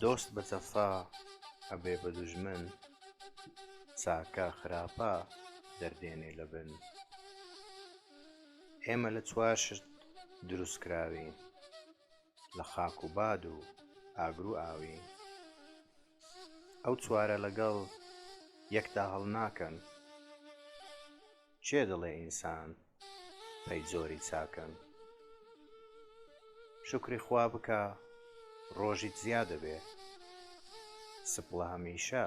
دۆست بە جەفا ئەبێ بە دوژمن، چاکە خراپە دەردێنێ لە بن. ئێمە لە چوار شت دروستکراوین، لە خاک و باد و ئاگر و ئاوین. ئەو چوارە لەگەڵ یەکدا هەڵناکەن، کێ دەڵێ ئینسان پەی جۆری چاکەن. شوکری خوا بکە ڕۆژیت زیاد دەبێ، سپڵە هەمیشە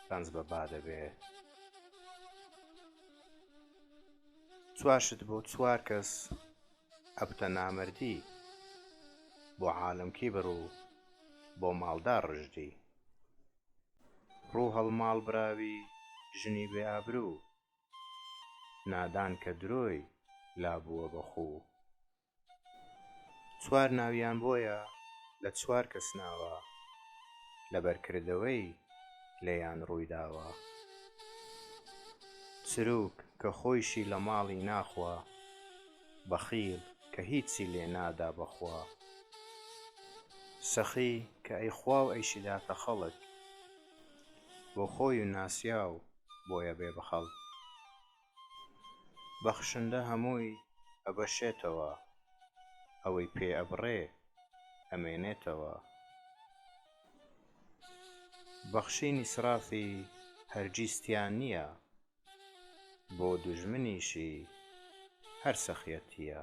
ڕەنج بەبا دەبێ. چوار شت بۆ چوار کەس ئەبتە نامەردی، بۆ عالەم کیبر و بۆ ماڵدار ڕژدی. ڕوو هەڵماڵ براوی ژنی بێ ئابروو، نادان کە درۆی لابووە بەخوو. چوار ناویان بۆیە لە چوار کەس ناوە، لەبەرکردەوەی لێیان ڕووی داوە. چروک کە خۆیشی لە ماڵی ناخوا، بەخیل کە هیچی لێ نادا بەخوا. سەخی کە ئەی خوا و ئەیشیداتە خەڵک، بۆ خۆی و ناسیا و بۆیە بێ بەخەڵ. بەخشندە هەمووی ئەبەشێتەوە، ئەوەی پێ ئەبڕێ ئەمێنێتەوە. بەخشین ئیسرافی هەرگیز نییە، بۆ دوژمنیشی هەر سەخیەتیە.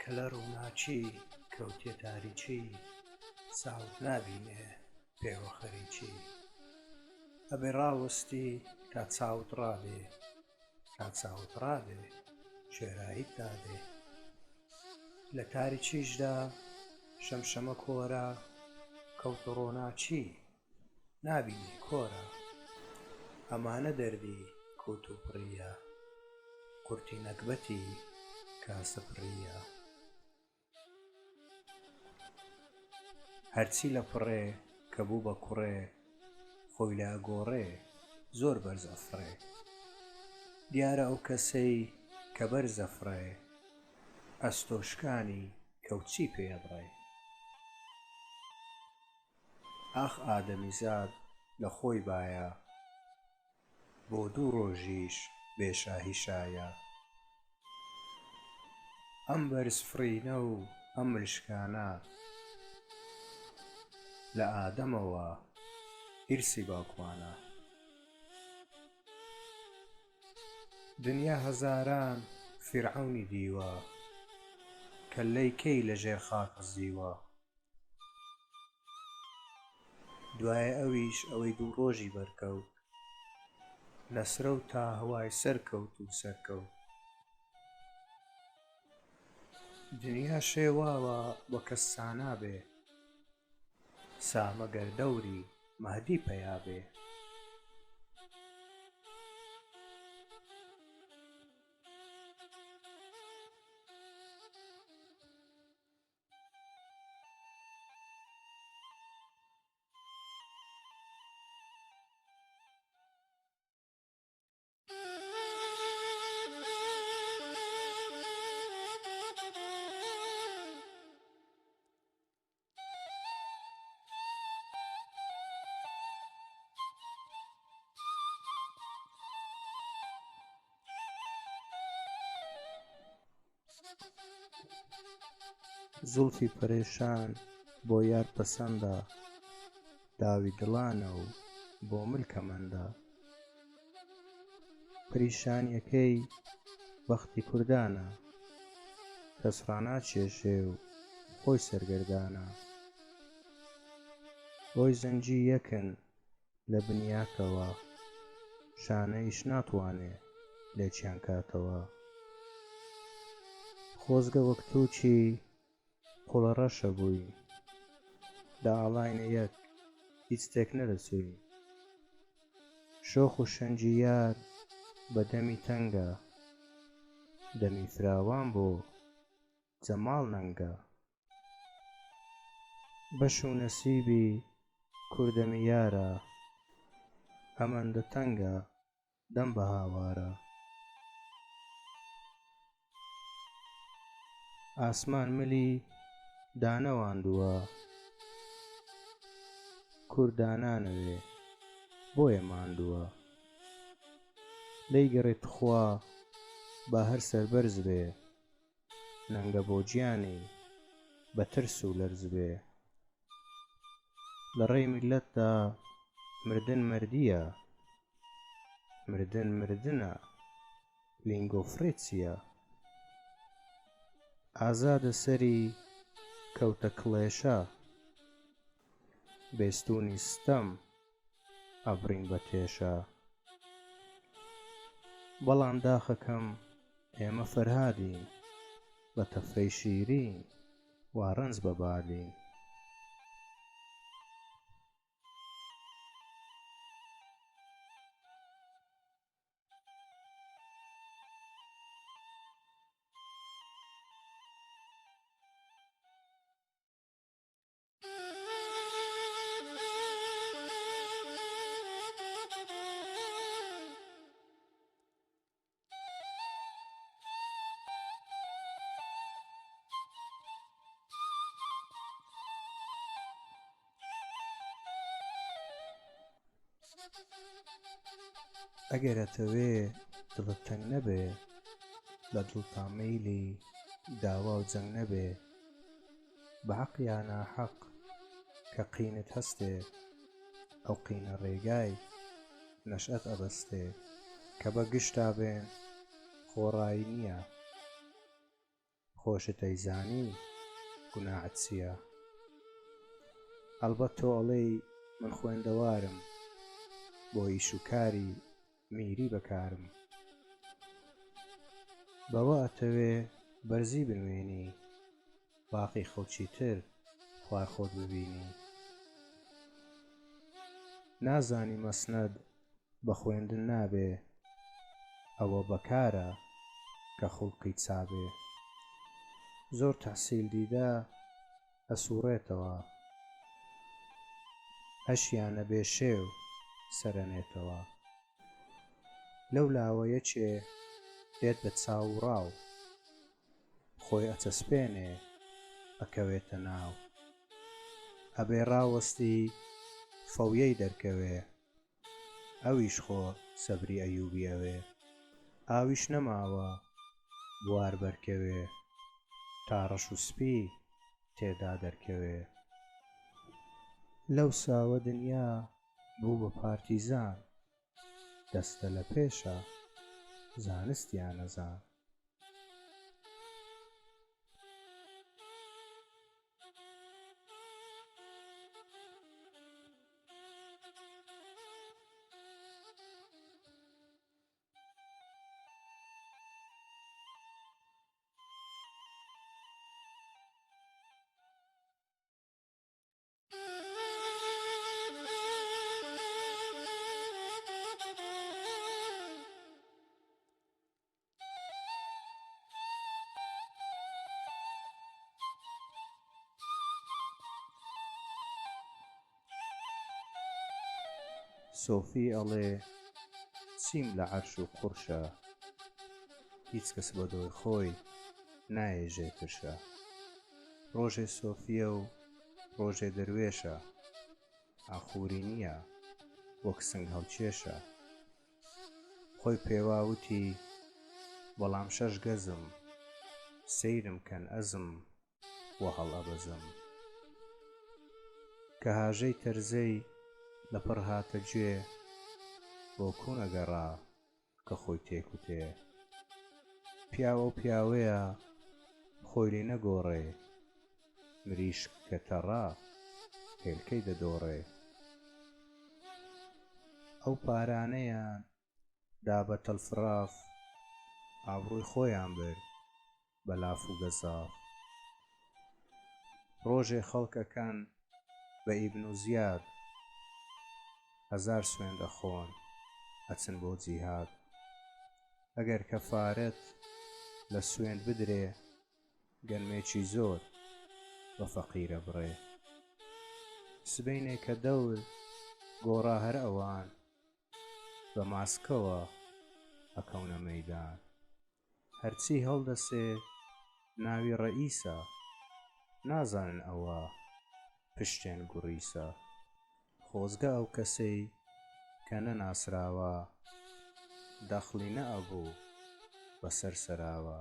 کە لە ڕووناچی کەوتێ تاریچی، چاوت نابینێ پێوە خەریکی. ئەبێ ڕاوەستی تا چاوت ڕابێ، تا چاوت ڕابێ شێراییت دابێ. لە تاریچیشدا شەمشەمە کۆرە، کەوتە ڕۆناچی نابینێ کۆرە. ئەمانە دەردی کووت و پڕیە، قورتی نەکبەتی کاسە پڕیە. هەرچی لە پڕێ کە بوو بە کوڕێ، خۆی لە ئەگۆڕێ زۆر بەرز ئەفڕێ. دیارە ئەو کەسەی کە بەرز ئەفڕێ، ئەستۆشکانی کەوچی پێ ئەبڕێ. ئاخ ئادەمیزاد لە خۆی بایە، بۆ دوو ڕۆژیش بێ شاهی شایە. ئەم بەرزفڕینە و ئەم ملشکانە، لە ئادەمەوە ئیرسی باوکوانە. دنیا هەزاران فیرعەونی دیوە، کەللەی کەی لەژێر خاک زیوە. دوایە ئەویش ئەوەی دوو ڕۆژی بەرکەوت، لەسرە و تا هەوای سەرکەوت و سەرکەوت. دنیا شێواوە وە کەس سانابێ، سامە گەر دەوری مەهدی پەیابێ. زوڵفی پەرێشان بۆ یار پەسەندە، داوی دڵانە و بۆ ملکە مەندە. پەریشانیەکەی بەختی کوردانە، کەس ڕاناکێشێ و خۆی سەرگەردانە. ئۆی زەنگی یەکن لە بنیاکەوە، شانەیش ناتوانێ لێکیان کاتەوە. خۆزگە وەک تووچی قوڵە ڕەشە بووی، لە ئاڵاینە یەک هیچ تێک نەدەچووی. شۆخ و شەنجی یار بە دەمی تەنگە، دەمی فراوان بۆ جەماڵ نەنگە. بەش و نەسیبی کوردەمی یارە، ئەمەندە تەنگە دەم بە هاوارە. ئاسمان ملی دانەواندووە، کورد دانانەوێ بۆیە ماندووە. لێی گەڕێت خوا با هەر سەربەرز بێ، نەنگە بۆ گیانی بە ترس و لەرز بێ. لە ڕێی میللەتدا مردن مەردیە، مردن مردنە لینگۆفڕێ چییە؟ ئازادە سەری کەوتە کڵێشە، بێستوونی ستەم ئەڤڕین بە تێشە. بەڵام داخەکەم ئێمە فەرهادین، بە تەفرەی شیرین وا ڕەنج بەبادین. ئەگەرەتەوێ دڵت تەنگ نەبێ، لە دڵتا مەیلی داوا و جەنگ نەبێ. بە حەق یا ناحەق کە قینت هەستێ، ئەو قینە ڕێگای نەشئەت ئەبەستێ. کە بە گشتا بێن خۆڕایی نییە، خۆشت ئەیزانی گوناحت چییە. ئەڵبەت تۆ ئەڵێی من خوێندەوارم، بۆ ئیش و کاری میری بەکارم. بەوە ئەتەوێ بەرزی بنوێنی، باقی خەڵکی تر خوار خۆت ببینی. نازانی مەسنەد بە خوێندن نابێ، ئەوە بەکارە کە خوڵقی چابێ. زۆر تەحسیل دیدە ئەسووڕێتەوە، هەشیان نەبێ شێو سەرەنێتەوە. لەو لاوە یەکێ دێت بە چاو و ڕاو، خۆی ئەچەسپێنێ ئەکەوێتە ناو. ئەبێ ڕاوەستی فەویەی دەرکەوێ، ئەویش خۆ سەبری ئەیوبی ئەوێ. ئاویش نەماوە بوار بەرکەوێ، تا ڕەش و سپی تێدا دەرکەوێ. لەو ساوە دنیا بوو بە پارتیزان، دەستە لە پێشە زانستیان نەزان. سۆفی ئەڵێ چیم لە عەرش و قورشە، هیچ کەس بە دۆی خۆی نایێژێ ترشە. ڕۆژێ سۆفیە و ڕۆژێ دەروێشە، ئاخووری نییە وەک سنگ هەڵکێشە. خۆی پێواوتی بەڵام شەش گەزم، سەیرم کەن ئەزم وە هەڵ ئەبەزم. کە هاژەی تەرزەی لەپڕ هاتە گوێ، بۆ کوو نەگەڕا کە خۆی تێکوتێ. پیاوە و پیاوەیە خۆی لێ نەگۆڕێ، مریشک کە تەڕا هێلکەی دەدۆڕێ. ئەو پارانەیان دا بە تەلفراف، ئابڕووی خۆیان برد بەلاف و گەزاڵ. ڕۆژێ خەڵکەکان بە ئیبن و زیاد 1000 سوێن دەخۆن ئەچن بۆ جیهاد. ئەگەر کەفارەت لە سوێند بدرێ گەنمێکی زۆر بە فەقیرە بڕێ. سبەینێ کە دەور گۆڕا هەر ئەوان بە ماسکەوە ئەکەونە مەیدان. هەرچی هەڵدەسێ ناوی ڕەئیسە نازانن ئەوە پشتێن گوڕیسە. خۆزگە ئەو کەسەی کە نەناسراوە دەخلی نەئەبوو بەسەر سەراوە.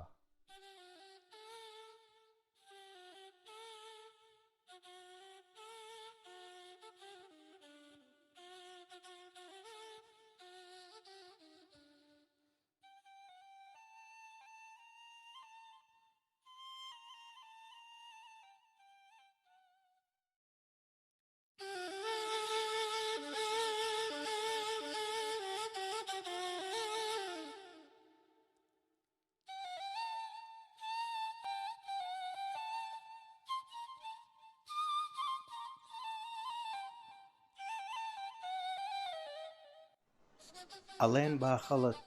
ئەڵێن با خەڵت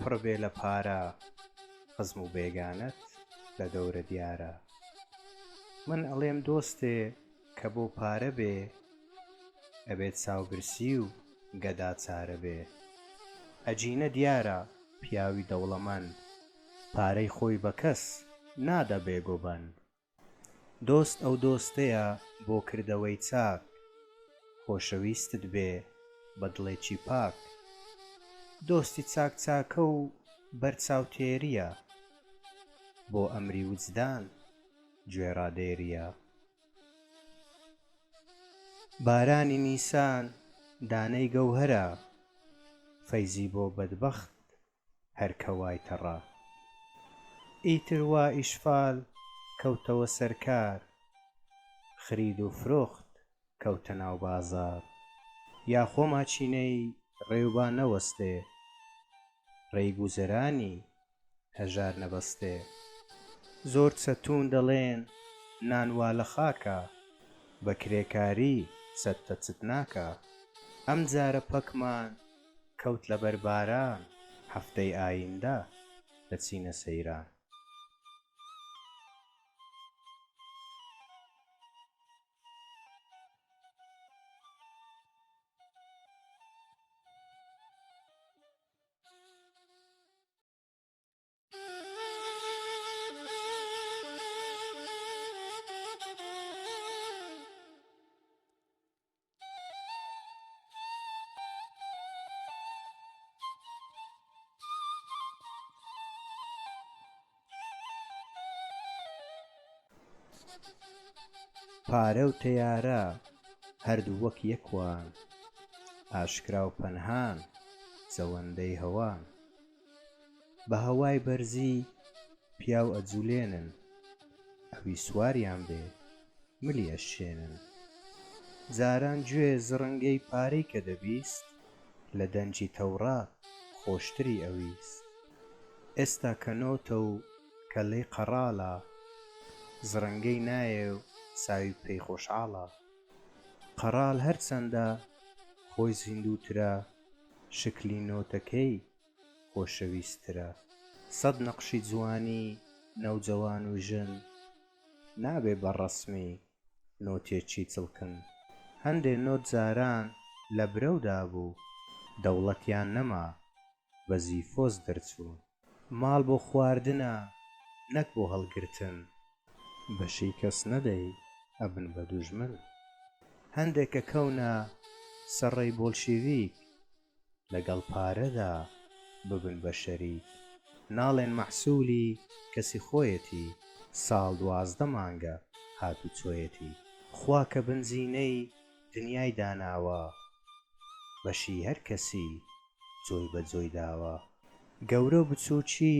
پڕ بێ لە پارە خزم و بێگانەت لە دەورە دیارە. من ئەڵێم دۆستێ کە بۆ پارە بێ ئەبێت چاوبرسی و گەدا چارە بێ. ئەجینە دیارە پیاوی دەوڵەمەند پارەی خۆی بە کەس نادە بێگۆبەند. دۆست ئەو دۆستەیە بۆ کردەوەی چاک خۆشەویستت بێ بە دڵێکی پاک. دۆستی چاک چاکە و بەرچاوتێریە بۆ ئەمری وجدان گوێڕادێریە. بارانی نیسان دانەی گەوهەرە فەیزی بۆ بەدبەخت هەر کەوای تەڕە. ئیتر وا ئیشفال کەوتەوە سەرکار خرید و فرۆخت کەوتە ناو بازار. یا خۆماچینەی ڕێوبان نەوەستێ ڕێی گوزەرانی هەژار نەبەستێ. زۆر چەتون دەڵێن نانوا لە خاکە بە کرێکاری چەتتە چت ناکە. ئەم جارە پەکمان کەوت لە بەرباران هەفتەی ئایندە دەچینە سەیران. پارە و تەیارە هەردوو وەک یەکوان ئاشکرا و پەنهان زەوەندەی هەوان. بە هەوای بەرزی پیاو ئەجوولێنن ئەوی سواریان بێ ملی ئەشێنن. جاران گوێ زڕنگەی پارەی کە دەبیست لە دەنجی تەورات خۆشتری ئەویست. ئێستا کە نۆتە و کەلەی قەڕاڵە زڕنگەی نایە و ساوی پێی خۆشحاڵە. قەڕاڵ هەرچەندە خۆی زیندووترە شکلی نۆتەکەی خۆشەویستترە. 100 نەقشی جوانی نەوجەوان و ژن نابێ بە ڕەسمی نۆتێکی چڵکن. هەندێ نۆت جاران لە برەودا بوو دەوڵەتیان نەما بەزی فۆز دەرچوون. ماڵ بۆ خواردنە نەک بۆ هەڵگرتن بەشی کەس نەدەی ئەبن بە دوژمن. هەندێکە کەونە سەڕەی بۆلشیڤیک لەگەڵ پارەدا ببن بە شەریک. ناڵێن مەحسوولی کەسی خۆیەتی ساڵ 12 مانگە هاتوو چۆیەتی. خوا کە بنزینەی دنیای داناوە بەشی هەر کەسی جۆی بە جۆی داوە. گەورە و بچووکی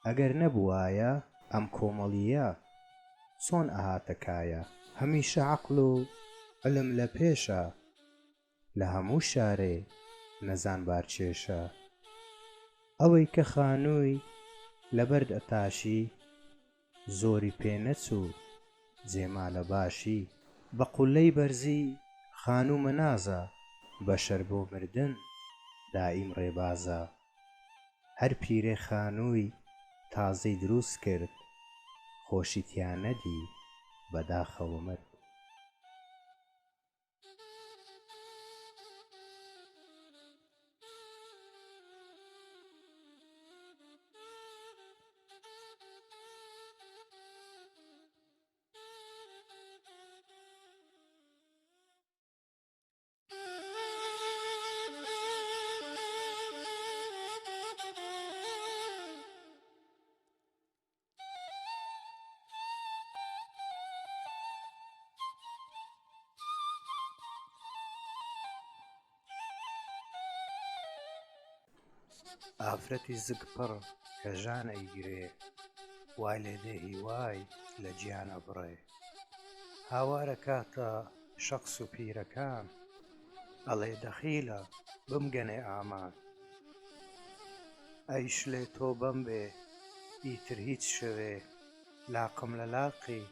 ئەگەر نەبووایە ئەم کۆمەڵیە چۆن ئەهاتە کایە. هەمیشە عەقڵ و علم لە پێشە لە هەموو شارێ نەزان بارچێشە. ئەوەی کە خانووی لەبەرد ئەتاشی زۆری پێ نەچوو جێمالە باشی بە قولەی بەرزی خانوومە نازە بەشەر بۆ مردن دائیم ڕێبازە هەر پیرێ خانووی تازەی دروست کرد خۆشی تیا نەدی بەداخەوە مرد ئافرەتی زگپڕ کە ژانە ئیگرێ وای لێدێ هیوای لە گیانە بڕێ هاوارە کاتە شەخس و پیرەکان ئەڵێ دەخیلە بمگەنێ ئامان ئەیشلێ تۆ بەم بێ ئیتر هیچ شەوێ لاقم لە لاقی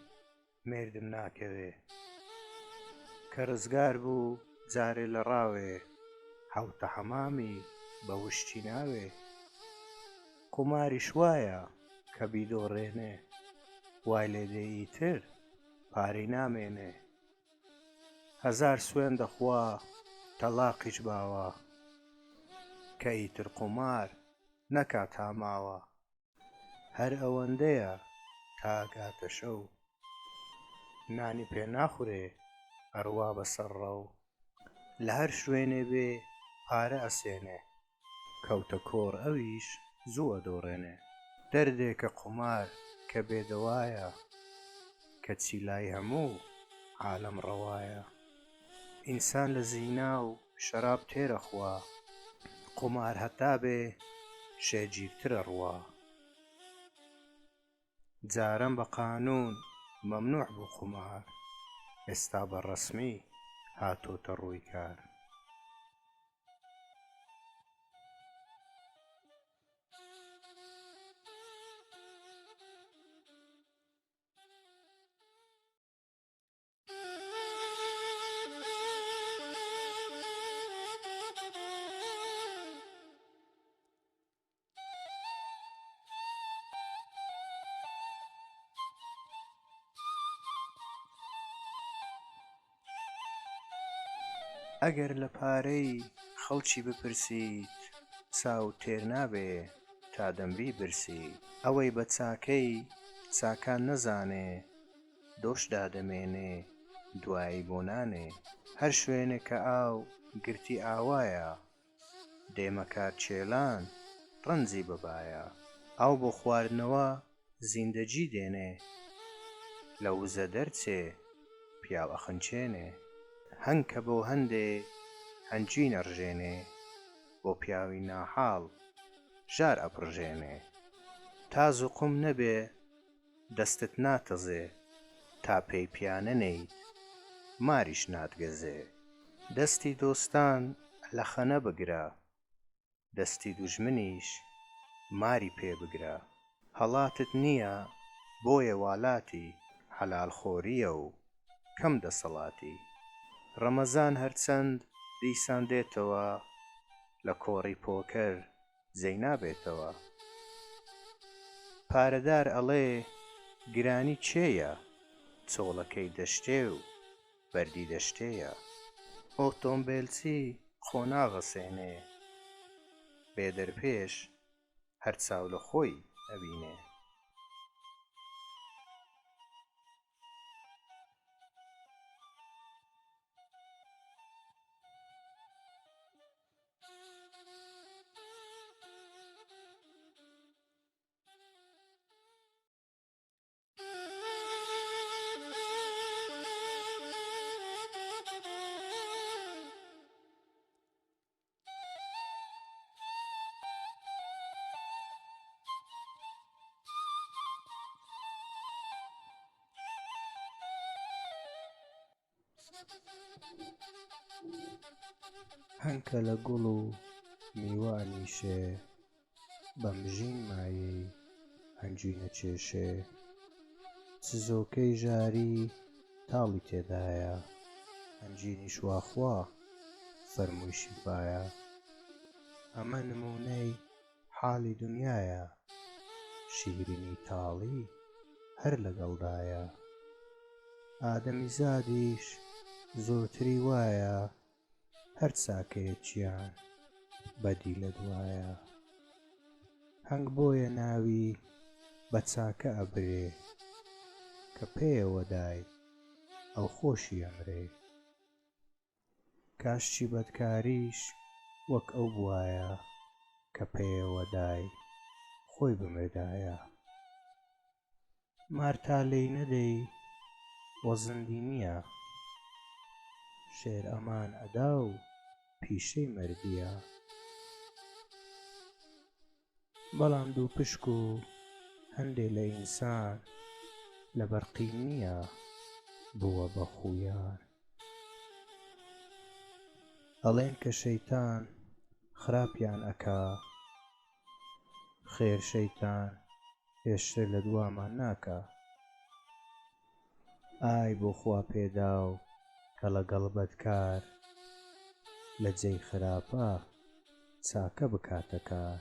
مێردم ناکەوێ کە ڕزگار بوو جارێ لە ڕاوێ حەوتە حەمامی بە وشتی ناوێ قوماریش وایە کە بیدۆڕێنێ وای لێدێ ئیتر پارەی نامێنێ هەزار سوێن دەخوا تەلاقیش باوە کە ئیتر قومار نەکات هاماوە هەر ئەوەندەیە تا ئەکاتە شەو نانی پێ ناخورێ ئەڕوا بەسەر ڕەو لە هەر شوێنێ بێ پارە ئەسێنێ کەوتە کۆڕ ئەویش زوو ئەدۆڕێنێ دەردێکە قومار کە بێدەوایە کە چیلای هەموو عالەم ڕەوایە ئینسان لە زینا و شەراب تێرە خوا قومار هەتا بێ شێگیرترە ڕوا جارەم بە قانون مەمنوع بوو قومار ئێستا بە ڕەسمی هاتۆتە ڕووی کار ئەگەر لە پارەی خەڵکی بپرسیت چاو تێر نابێ تا دەمبی برسی ئەوەی بە چاکەی چاکان نەزانێ دۆش دادەمێنێ دوایی بۆ نانێ هەر شوێنێک کە ئاو گرتی ئاوایە دێمەکار چێلان ڕەنجی بەبایە ئاو بۆ خواردنەوە زیندەجی دێنێ لە وزە دەرچێ پیاو ئەخەنچێنێ هەنگ کە بۆ هەندێ هەنجی نەڕژێنێ بۆ پیاوی ناحاڵ ژار ئەپڕژێنێ تاز و قوم نەبێ دەستت ناتەزێ تا پێی پیانەنەیت ماریش ناتگەزێ دەستی دۆستان لە خەنە بگرە دەستی دوژمنیش ماری پێ بگرە هەڵاتت نییە بۆیە والاتی حەلالخۆریە و کەم دەسەڵاتی ڕەمەزان هەرچەند دیسان دێتەوە لە کۆڕی پۆکەر جێی نابێتەوە پارەدار ئەڵێ گرانی چێیە چۆڵەکەی دەشتێ و بەردی دەشتەیە ئۆتۆمبیلچی خۆ ناغەسێنێ بێدەرپێش هەر چاو لە خۆی ئەبینێ هەنکە لە گوڵ و میوانیشێ بەمژین مایەی هەنجی نەچێشێ سزۆکەی ژاری تاڵی تێدایە، ئەنجینی شواخوا فەرمووی شیفایە. ئەمە نمونەی حاڵی دونیایە، شیرینی تاڵی هەر لەگەڵدایە. ئادەمیزادیش زۆرتری وایە، هەر چاکەیەکیان بەدی لە دوایە. هەنگ بۆیە ناوی بە چاکە ئەبرێ، کە پێیەوە دای ئەو خۆشی ئەمرێ. کاشکی بەدکاریش وەک ئەو بوایە، کە پێیەوە دای خۆی بمردایە. مار تا لێی نەدەی وەزندی نییە، شێر ئەمان ئەدا و پیشەی مردیە. بەڵام دوو پشک و هەندێ لە ئینسان لەبەر قیم نییە بووە بە خویان. ئەڵێن کە شەیتان خراپیان ئەکا، خێر شەیتان پێشتر لە دوامان ناکا. ئای بۆ خوا پێداو کە لەگەڵ بەدکار، لە جێی خراپە چاکە بکاتە کار.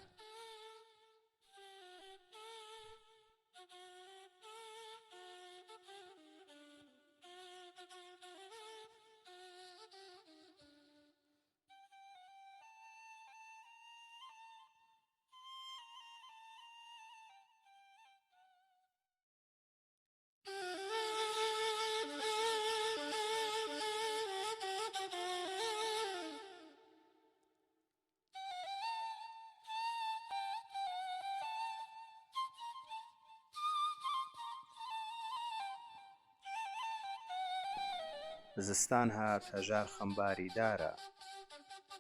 زستان هات هەژار خەمباری دارە،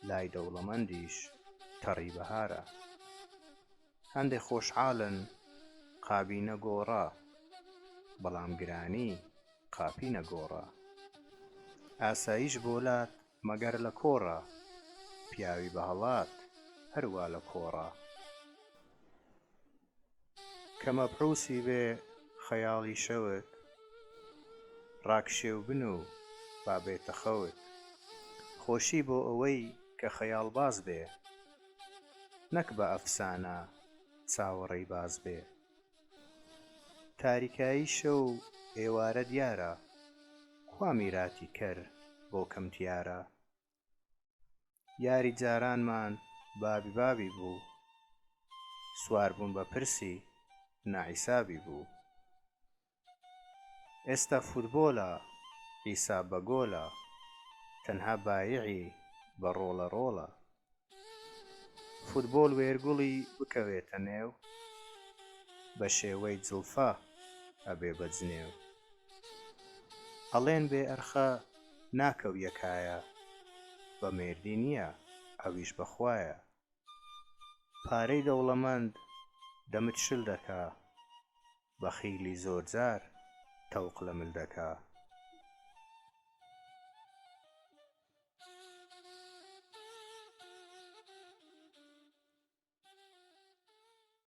لای دەوڵەمەندیش تەڕی بەهارە. هەندێک خۆشحاڵن قابی نەگۆڕا، بەڵام گرانی قاپی نەگۆڕا. ئاسایش بۆلات مەگەر لە کۆڕە، پیاوی بەهەڵات هەروە لە کۆڕە. کە مەبحوسی بێ خەیاڵی شەوت، ڕاکشێو بن و با بێتە خەوت. خۆشی بۆ ئەوەی کە خەیاڵباز بێ، نەک بە ئەفسانە چاوەڕێی باز بێ. تاریکایی شەو ئێوارە دیارە، کوا میراتی کەر بۆ کەمتیارە. یاری جارانمان بابی بابی بوو، سواربوون بە پرسی ناحیسابی بوو. ئێستا فوتبۆلە حیساب بە گۆلە، تەنها بایعی بە ڕۆڵە ڕۆڵە. فوتبۆل وێرگوڵی بکەوێتە نێو، بە شێوەی جڵفە ئەبێ بەجنێو. ئەڵێن بێ ئەرخە ناکەو یەکایە، بە مێردی نییە ئەویش بەخوایە. پارەی دەوڵەمەند دەمت شل دەکا، بەخیلی زۆر جار تەوق لە مل دەکا.